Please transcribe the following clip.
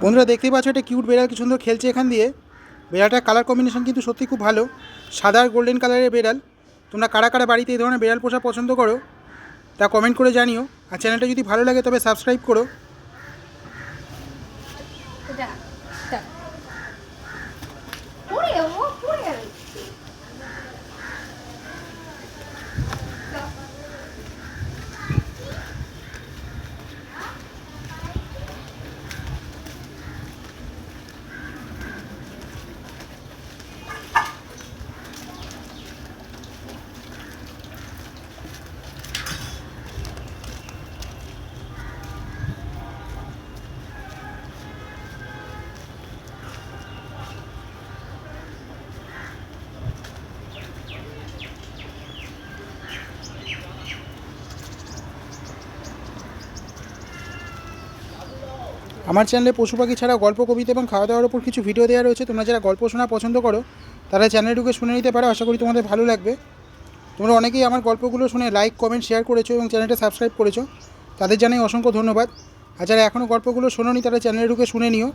বন্ধুরা দেখতেই পাচ্ছ একটা কিউট বেড়াল কি সুন্দর খেলছে এখান দিয়ে। বেড়ালটার কালার কম্বিনেশন কিন্তু সত্যি খুব ভালো, সাদা আর গোল্ডেন কালারের বেড়াল। তোমরা কারা কারা বাড়িতে এই ধরনের বেড়াল পোষা পছন্দ করো তা কমেন্ট করে জানিও। আর চ্যানেলটা যদি ভালো লাগে তবে সাবস্ক্রাইব করো। আমার চ্যানেলে পশু পাখি ছাড়া গল্প, কবিতা এবং খাওয়া দাওয়ার উপর কিছু ভিডিও দেওয়া রয়েছে। তোমরা যারা গল্প শোনা পছন্দ করো তারা চ্যানেলে ঢুকে শুনে নিতে পারো। আশা করি তোমাদের ভালো লাগবে। তোমরা অনেকেই আমার গল্পগুলো শুনে লাইক, কমেন্ট, শেয়ার করেছো এবং চ্যানেলটা সাবস্ক্রাইব করেছো, তাদের জানাই অসংখ্য ধন্যবাদ। আর যারা এখনও গল্পগুলো শোনোনি তারা চ্যানেলে ঢুকে শুনে নিও।